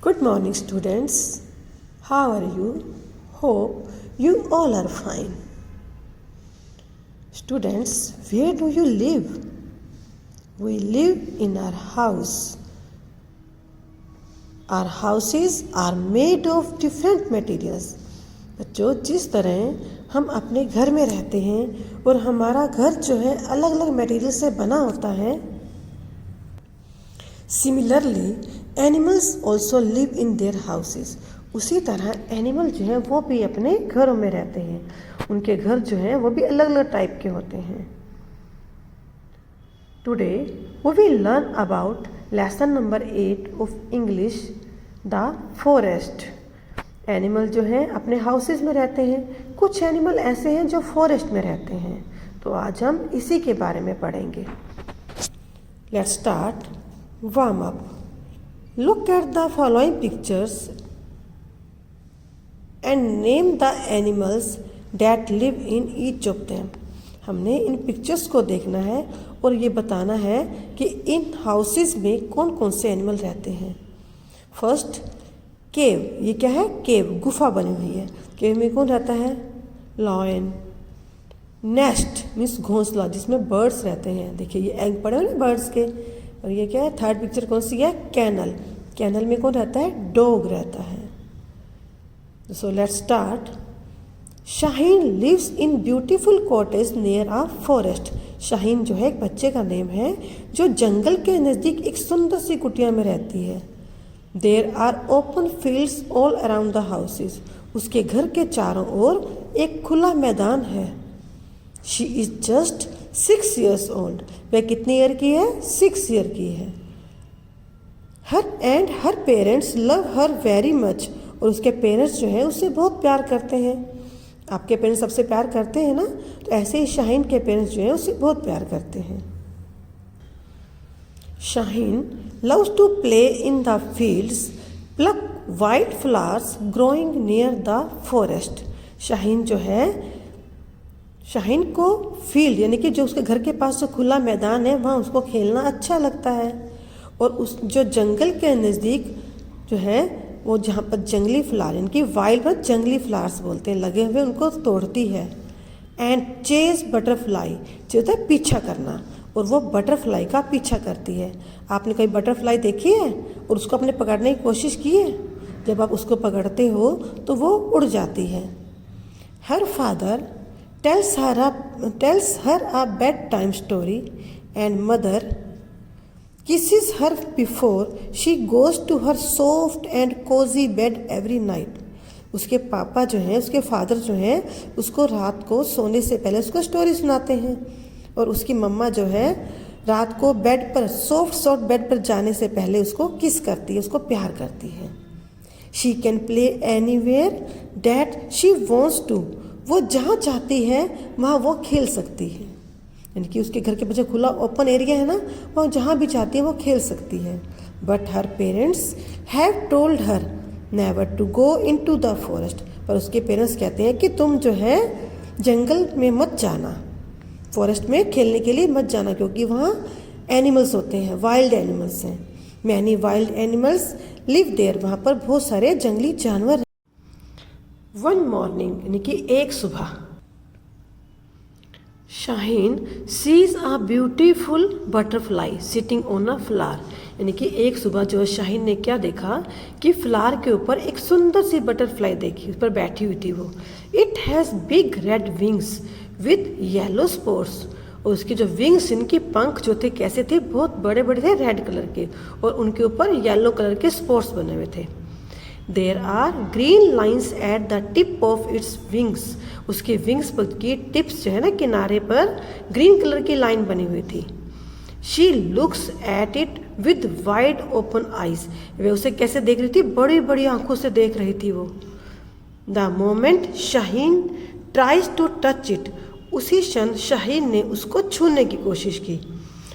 Good morning, students. How are you? Hope you all are fine. Students, where do you live? We live in our house. Our houses are made of different materials. बच्चों, जिस तरह हम अपने घर में रहते हैं और हमारा घर जो है अलग अलग मटेरियल से बना होता है, similarly animals also live in their houses. उसी तरह एनिमल जो है वो भी अपने घरों में रहते हैं. उनके घर जो हैं वो भी अलग अलग टाइप के होते हैं. Today we will learn about lesson number 8 of English, the forest. Animal जो हैं अपने हाउसेस में रहते हैं. कुछ एनिमल ऐसे हैं जो फॉरेस्ट में रहते हैं. तो आज हम इसी के बारे में पढ़ेंगे. Let's start. Warm up. Look at the following pictures and name the animals that live in each of them. हमने इन पिक्चर्स को देखना है और ये बताना है कि इन हाउसेस में कौन कौन से एनिमल रहते हैं. फर्स्ट, केव. ये क्या है? केव, गुफा बनी हुई है. केव में कौन रहता है? लॉयन. नेस्ट मीन्स घोंसला जिसमें बर्ड्स रहते हैं. देखिए ये एग पड़े हुए ना बर्ड्स के. और ये क्या है? थर्ड पिक्चर कौन सी है? कैनल. कैनल में कौन रहता है? डॉग रहता है. So let's start. Shaheen lives in beautiful cottage near a forest. Shaheen जो है एक बच्चे का नेम है जो जंगल के नज़दीक एक सुंदर सी कुटिया में रहती है. There are open fields all around the houses. उसके घर के चारों ओर एक खुला मैदान है. She is just 6 years old. वह कितनी ईयर की है? 6 ईयर की है. Her parents love her very much. और उसके पेरेंट्स जो है उससे बहुत प्यार करते हैं. आपके पेरेंट्स सबसे प्यार करते हैं ना, तो ऐसे ही शाहीन के पेरेंट्स जो है उससे बहुत प्यार करते हैं. Shaheen loves to play in the fields, pluck wild flowers growing near the forest. Shaheen जो है, शाहीन को फील्ड यानी कि जो उसके घर के पास जो खुला मैदान है वहाँ उसको खेलना अच्छा लगता है. और उस जो जंगल के नज़दीक जो है वो जहाँ पर जंगली फ्लावर यानी कि वाइल्ड पर जंगली फ्लावर्स बोलते हैं लगे हुए, उनको तोड़ती है. एंड चेज बटरफ्लाई, जो होता है पीछा करना, और वो बटरफ्लाई का पीछा करती है. आपने कभी बटरफ्लाई देखी है और उसको अपने पकड़ने की कोशिश की है? जब आप उसको पकड़ते हो तो वो उड़ जाती है. Her father tells her a bedtime story and mother kisses her before she goes to her soft and cozy bed every night. उसके पापा जो हैं, उसके फादर जो हैं, उसको रात को सोने से पहले उसको स्टोरी सुनाते हैं. और उसकी मम्मा जो है रात को बेड पर सॉफ्ट बेड पर जाने से पहले उसको किस करती है, उसको प्यार करती है. She can play anywhere that she wants to. वो जहाँ चाहती है वहाँ वो खेल सकती है. यानी कि उसके घर के पीछे खुला ओपन एरिया है ना, वहाँ जहाँ भी चाहती है वो खेल सकती है. But her parents have told her never to go into the forest. पर उसके पेरेंट्स कहते हैं कि तुम जो है जंगल में मत जाना, फॉरेस्ट में खेलने के लिए मत जाना, क्योंकि वहाँ एनिमल्स होते हैं, वाइल्ड एनिमल्स हैं. Many wild animals live there. वहाँ पर बहुत सारे जंगली जानवर. वन मॉर्निंग यानी कि एक सुबह, Shaheen sees a beautiful butterfly sitting on a flower. यानी कि एक सुबह जो शाहीन ने क्या देखा कि फ्लावर के ऊपर एक सुंदर सी बटरफ्लाई देखी, उस पर बैठी हुई थी वो. It has big red wings with yellow spots. और उसके जो विंग्स, इनके पंख जो थे कैसे थे? बहुत बड़े बड़े थे, रेड कलर के, और उनके ऊपर येलो कलर के स्पॉट्स बने हुए थे. There are green lines at the tip of its wings. उसके विंग्स पर की टिप्स जो है ना, किनारे पर ग्रीन कलर की लाइन बनी हुई थी. She looks at it with wide open eyes. वे उसे कैसे देख रही थी? बड़ी बड़ी आंखों से देख रही थी वो. The moment Shaheen tries to touch it, उसी क्षण शाहीन ने उसको छूने की कोशिश की.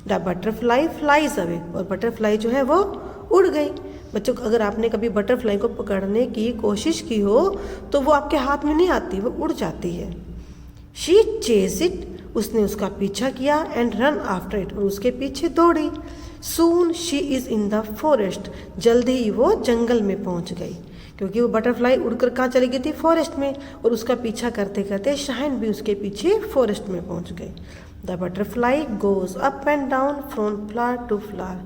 The butterfly flies away. और बटरफ्लाई जो है वो उड़ गई. बच्चों, अगर आपने कभी बटरफ्लाई को पकड़ने की कोशिश की हो तो वो आपके हाथ में नहीं आती, वो उड़ जाती है. She chase it. उसने उसका पीछा किया. And run after it. और उसके पीछे दौड़ी. Soon she is in the forest, जल्द ही वो जंगल में पहुंच गई, क्योंकि वो बटरफ्लाई उड़कर कहाँ चली गई थी, फॉरेस्ट में, और उसका पीछा करते करते शाहीन भी उसके पीछे फॉरेस्ट में पहुंच गई। The butterfly goes up and down from flower to flower,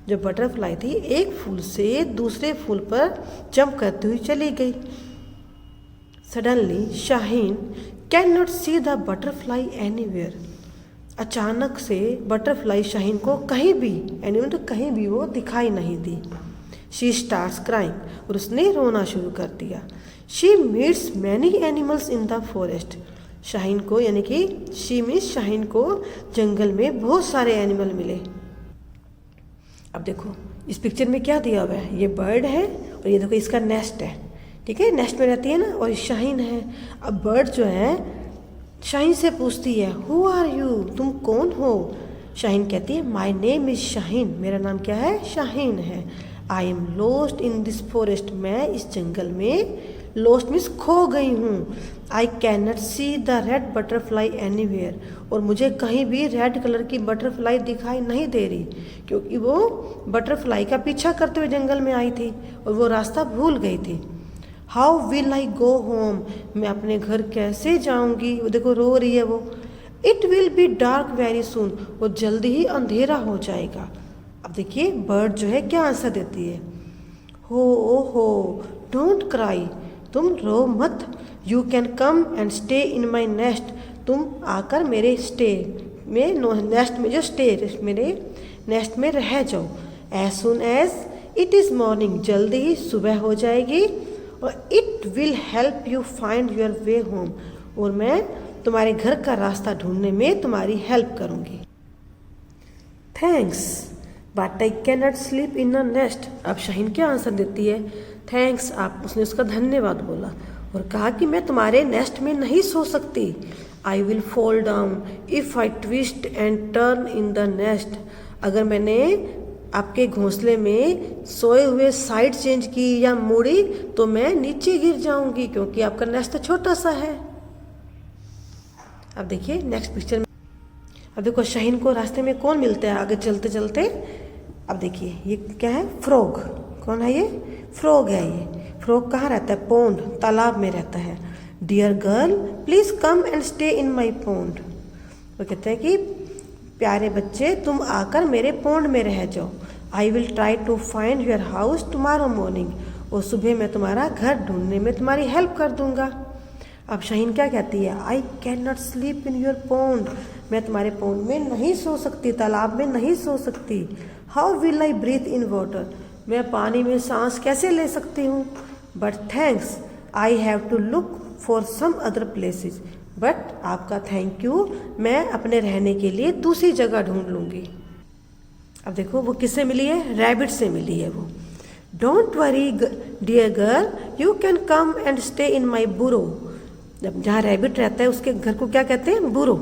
जो बटरफ्लाई थी एक फूल से दूसरे फूल पर जंप करती हुई चली गई। Suddenly Shaheen can not see the butterfly anywhere, अचानक से बटरफ्लाई शाहीन को कहीं भी, एनीवेयर तो कहीं भी वो दिखाई नहीं दी। शी स्टार्ट्स क्राइंग, और उसने रोना शुरू कर दिया। She meets many animals in the forest, Shaheen को, यानी कि शी मीन्स शाहीन को जंगल में बहुत सारे एनिमल मिले। अब देखो इस पिक्चर में क्या दिया हुआ है, ये बर्ड है और ये देखो इसका नेस्ट है, ठीक है, नेस्ट में रहती है ना, और शाहीन है। अब बर्ड जो है शाहीन से पूछती है, हु आर यू, तुम कौन हो। शाहीन कहती है, माई नेम इज़ शाहीन, मेरा नाम क्या है, शाहीन है। I am lost in this forest, मैं इस जंगल में, लॉस्ट मीन्स खो गई हूँ। I can not see the red butterfly anywhere, और मुझे कहीं भी रेड कलर की बटरफ्लाई दिखाई नहीं दे रही, क्योंकि वो बटरफ्लाई का पीछा करते हुए जंगल में आई थी और वो रास्ता भूल गई थी। How will I go home, मैं अपने घर कैसे जाऊंगी, वो देखो रो रही है वो। It will be dark very soon, वो जल्दी ही अंधेरा हो जाएगा। अब देखिए बर्ड जो है क्या आंसर देती है, हो डोंट क्राई, तुम रो मत, you can come and stay in my nest, तुम आकर मेरे स्टे में, नेस्ट में जो स्टे, मेरे नेस्ट में रह जाओ। As soon as it is morning, जल्दी ही सुबह हो जाएगी, और it will help you find your way home, और मैं तुम्हारे घर का रास्ता ढूंढने में तुम्हारी हेल्प करूंगी। Thanks but I can not sleep in a nest, अब शाहीन क्या आंसर देती है, थैंक्स, आप, उसने उसका धन्यवाद बोला और कहा कि मैं तुम्हारे नेस्ट में नहीं सो सकती। I will fall down if I twist and turn in the nest, अगर मैंने आपके घोंसले में सोए हुए साइड चेंज की या मुड़ी तो मैं नीचे गिर जाऊंगी, क्योंकि आपका नेस्ट तो छोटा सा है। अब देखिए नेक्स्ट पिक्चर में, अब देखो शाहीन को रास्ते में कौन मिलता है आगे चलते चलते। अब देखिए ये क्या है, फ्रॉग, कौन है ये, फ्रॉग है। ये फ्रॉग कहाँ रहता है, पोंड, तालाब में रहता है। Dear girl please come and stay in my pond, वो कहते हैं कि प्यारे बच्चे तुम आकर मेरे पोंड में रह जाओ। I will try to find your house tomorrow morning, और सुबह मैं तुम्हारा घर ढूंढने में तुम्हारी हेल्प कर दूंगा। अब शाहीन क्या कहती है, I can not sleep in your pond, मैं तुम्हारे पोंड में नहीं सो सकती, तालाब में नहीं सो सकती। How will I breathe in water, मैं पानी में सांस कैसे ले सकती हूँ। But thanks I have to look for some other places, but आपका थैंक यू, मैं अपने रहने के लिए दूसरी जगह ढूंढ लूँगी। अब देखो वो किससे मिली है, रैबिट से मिली है वो। Don't worry dear girl you can come and stay in my burrow, जब जहाँ रैबिट रहता है उसके घर को क्या कहते हैं, बुरो।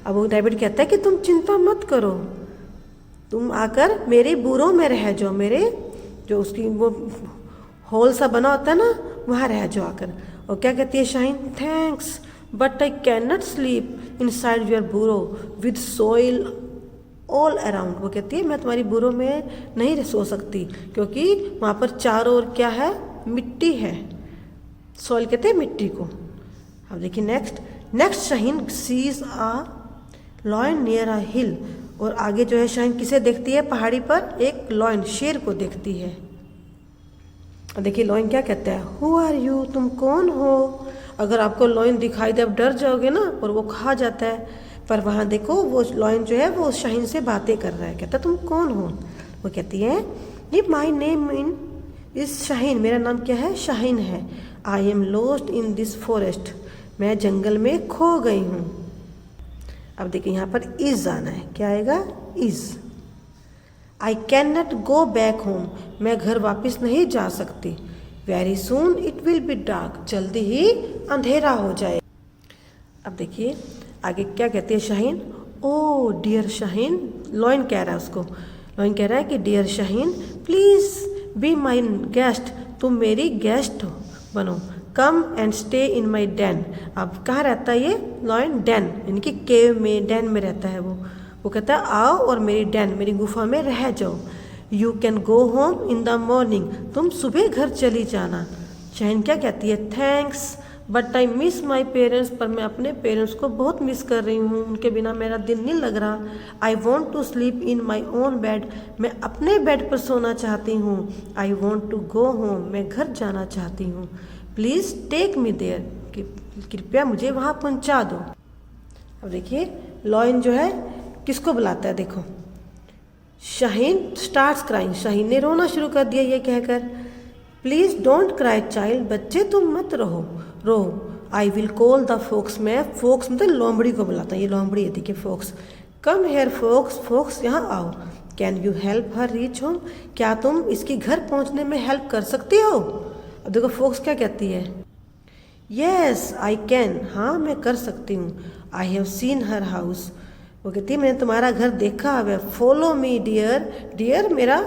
अब वो रैबिट कहता है कि तुम चिंता मत करो, तुम आकर मेरे बुरो में रह जाओ, मेरे जो उसकी वो होल सा बना होता है ना, वहाँ रह जाओ आकर। और क्या कहती है Shaheen, thanks but I can not sleep in side your बुरो विद सोइल ऑल अराउंड, वो कहती है मैं तुम्हारी बुरो में नहीं सो सकती, क्योंकि वहाँ पर चारों ओर क्या है, मिट्टी है, सॉइल कहते हैं मिट्टी को। अब देखिए next Shaheen sees a lion near a hill, और आगे जो है शाहीन किसे देखती है, पहाड़ी पर एक लॉयन, शेर को देखती है। देखिए लॉयन क्या कहता है, हु आर यू, तुम कौन हो। अगर आपको लॉयन दिखाई दे आप डर जाओगे ना, और वो खा जाता है। पर वहाँ देखो वो लॉयन जो है वो शाहीन से बातें कर रहा है, कहता तुम कौन हो। वो कहती है ये my name in is Shaheen, मेरा नाम क्या है, शाहीन है। I am lost in this forest, मैं जंगल में खो गई हूँ। अब देखिए यहाँ पर इज आना है, क्या आएगा, is. I can not go back home, मैं घर वापस नहीं जा सकती। Very soon it will be dark, जल्दी ही अंधेरा हो जाए। अब देखिए आगे क्या कहती है Shaheen, oh dear Shaheen, lion कह रहा है उसको, लॉयन कह रहा है कि dear Shaheen please be my guest, तुम मेरी गेस्ट बनो। Come and stay in my den, अब कहाँ रहता है ये लॉयन, डेन यानी कि केव में, डेन में रहता है वो, वो कहता है आओ और मेरी डेन मेरी गुफा में रह जाओ। You can go home in the morning, तुम सुबह घर चली जाना। शाहीन क्या कहती है, thanks but I miss my parents, पर मैं अपने पेरेंट्स को बहुत मिस कर रही हूँ, उनके बिना मेरा दिन नहीं लग रहा। I want to sleep in my own bed, मैं अपने बेड पर सोना चाहती हूँ। I want to go home, मैं घर जाना चाहती हूँ। प्लीज़ टेक मी देयर, कृपया मुझे वहाँ पहुँचा दो। अब देखिए लॉयन जो है किसको बुलाता है, देखो शाहीन स्टार्ट्स क्राइंग, शाहीन ने रोना शुरू कर दिया ये कहकर, प्लीज़ डोंट क्राई चाइल्ड, बच्चे तुम मत रो। I will call the fox, मैं फोक्स मतलब लोमड़ी को बुलाता हूँ, ये लोमड़ी है देखिए fox. Come here fox, fox यहाँ आओ। Can you help her reach home, क्या तुम इसकी घर पहुँचने में हेल्प कर सकती हो। अब देखो फोक्स क्या कहती है, येस आई कैन, हाँ मैं कर सकती हूँ। I have seen her house, वो कहती है मैंने तुम्हारा घर देखा है। फॉलो मी डियर, डियर मेरा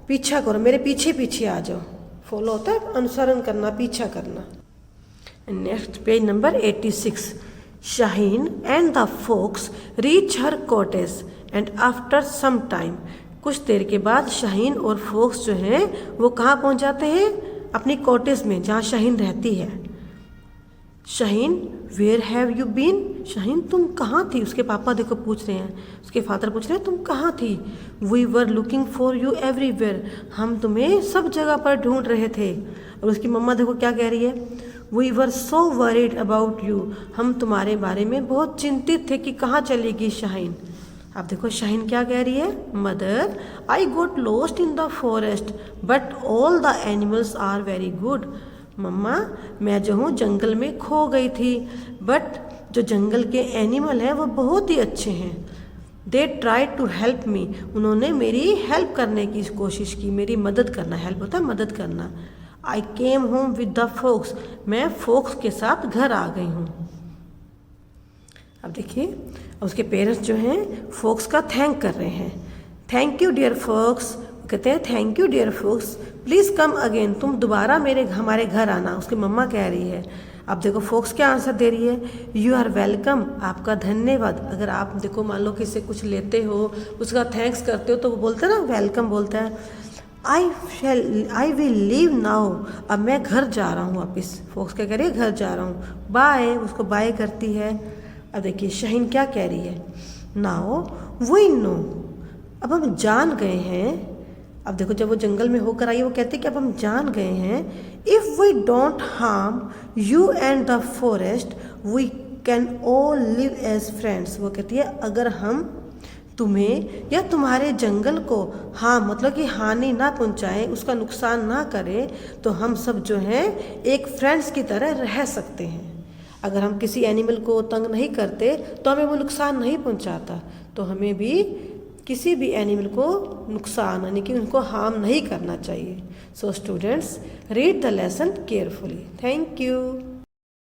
पीछा करो, मेरे पीछे पीछे आ जाओ। फॉलो होता है अनुसरण करना, पीछा करना। Next page number 86। Shaheen and the fox reach her cottage and after some time, कुछ देर के बाद शाहीन और फोक्स जो हैं वो कहाँ पहुँच जाते हैं, अपनी कॉटेज में जहाँ शाहीन रहती है। Shaheen where have you been, Shaheen तुम कहाँ थी, उसके पापा देखो पूछ रहे हैं, उसके फादर पूछ रहे हैं तुम कहाँ थी। We were looking for you everywhere, हम तुम्हें सब जगह पर ढूंढ रहे थे। और उसकी मम्मा देखो क्या कह रही है, we were so worried about you, हम तुम्हारे बारे में बहुत चिंतित थे कि कहाँ चलेगी शाहीन। अब देखो शाहीन क्या कह रही है, mother I got lost in the forest but all the animals are very good, मम्मा मैं जो हूँ जंगल में खो गई थी, बट जो जंगल के एनिमल हैं वो बहुत ही अच्छे हैं। They try to help me, उन्होंने मेरी हेल्प करने की कोशिश की, मेरी मदद करना, हेल्प होता है मदद करना। I came home with the fox, मैं फोक्स के साथ घर आ गई हूँ। अब देखिए उसके पेरेंट्स जो हैं फोक्स का थैंक कर रहे हैं, थैंक यू डियर फोक्स, कहते हैं thank you dear fox, please come again, तुम दोबारा हमारे घर आना, उसकी मम्मा कह रही है। अब देखो फोक्स क्या आंसर दे रही है, यू आर वेलकम, आपका धन्यवाद। अगर आप देखो मान लो किसी से कुछ लेते हो उसका थैंक्स करते हो तो वो बोलते हैं ना वेलकम बोलता है। आई विल लीव नाउ, अब मैं घर जा रहा हूँ वापस, फोक्स क्या कह रही है घर जा रहा हूँ, बाय, उसको बाय करती है। अब देखिए शाहीन क्या कह रही है, नाउ वी नो, अब हम जान गए हैं। अब देखो जब वो जंगल में होकर आई वो कहती है कि अब हम जान गए हैं, if we don't harm you and the forest we can all live as friends, वो कहती है अगर हम तुम्हें या तुम्हारे जंगल को हाँ मतलब कि हानि ना पहुंचाएं, उसका नुकसान ना करें, तो हम सब जो हैं एक फ्रेंड्स की तरह रह सकते हैं। अगर हम किसी एनिमल को तंग नहीं करते तो हमें वो नुकसान नहीं पहुंचाता, तो हमें भी किसी भी एनिमल को नुकसान यानी कि उनको हार्म नहीं करना चाहिए। So students read the lesson carefully. Thank you.